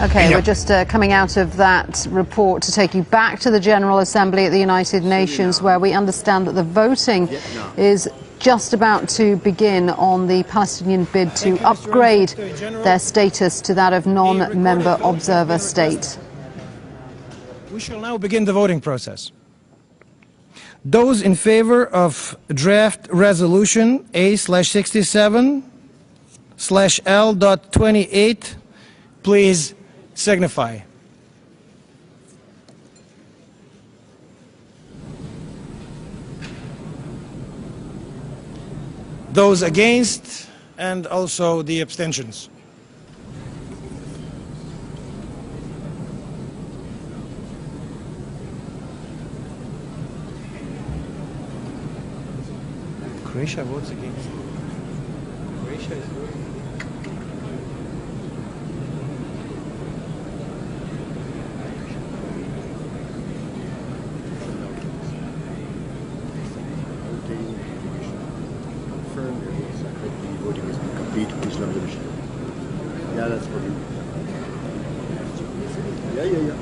Okay, we're just coming out of that report to take you back to the General Assembly at the United Nations, where we understand that the voting is just about to begin on the Palestinian bid to upgrade their status to that of non-member observer state. We shall now begin the voting process. Those in favor of draft resolution A/67/L.28, please signify. Those against, and also the abstentions. Croatia votes against. Croatia is voting. Yeah, that's for you. Yeah.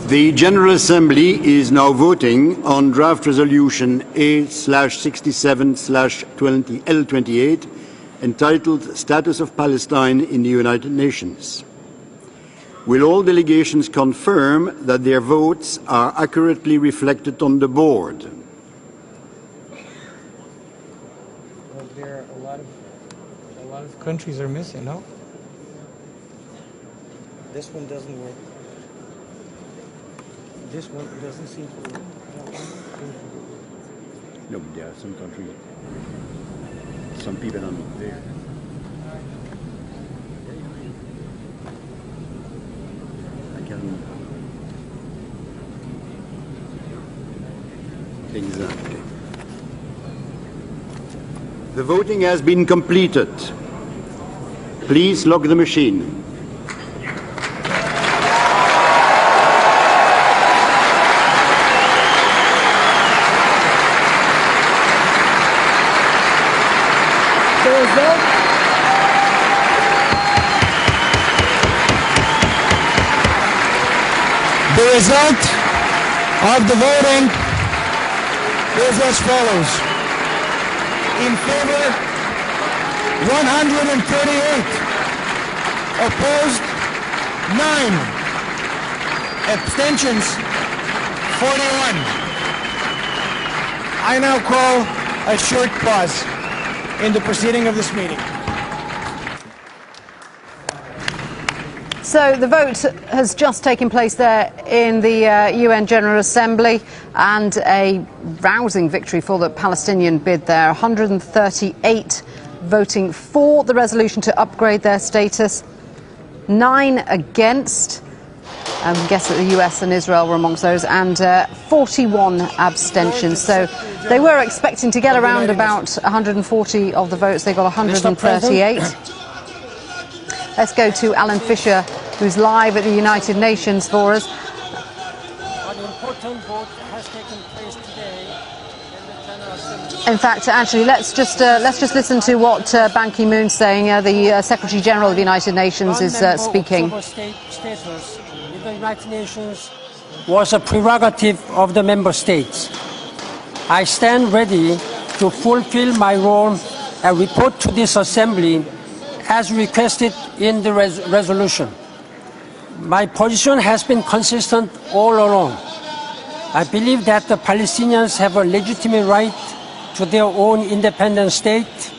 The General Assembly is now voting on draft resolution A/67/L28 entitled Status of Palestine in the United Nations. Will all delegations confirm that their votes are accurately reflected on the board? Well, there are a lot of countries are missing, no? This one doesn't work. This one doesn't seem to work. No, but there are some countries, some people are not there. I can... Exactly. The voting has been completed. Please lock the machine. The result of the voting is as follows. In favor, 138. Opposed, 9. Abstentions, 41. I now call a short pause in the proceeding of this meeting. So the vote has just taken place there in the UN General Assembly, and a rousing victory for the Palestinian bid there. 138 voting for the resolution to upgrade their status, 9 against. I guess that the US and Israel were amongst those, and 41 abstentions. So they were expecting to get around about 140 of the votes. They got 138. Let's go to Alan Fisher, who's live at the United Nations for us. An important vote has taken place today in the General Assembly. In fact, actually, let's just listen to what Ban Ki-moon's saying. The Secretary General of the United Nations is speaking. Status in the United Nations was a prerogative of the member states. I stand ready to fulfill my role and report to this Assembly as requested in the resolution. My position has been consistent all along. I believe that the Palestinians have a legitimate right to their own independent state.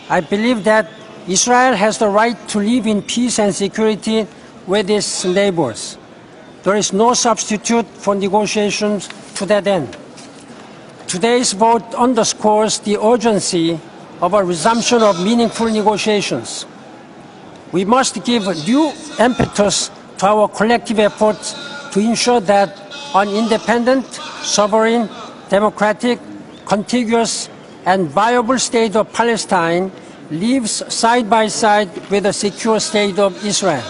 I believe that Israel has the right to live in peace and security with its neighbors. There is no substitute for negotiations to that end. Today's vote underscores the urgency of a resumption of meaningful negotiations. We must give due impetus to our collective efforts to ensure that an independent, sovereign, democratic, contiguous, and viable state of Palestine lives side by side with a secure state of Israel.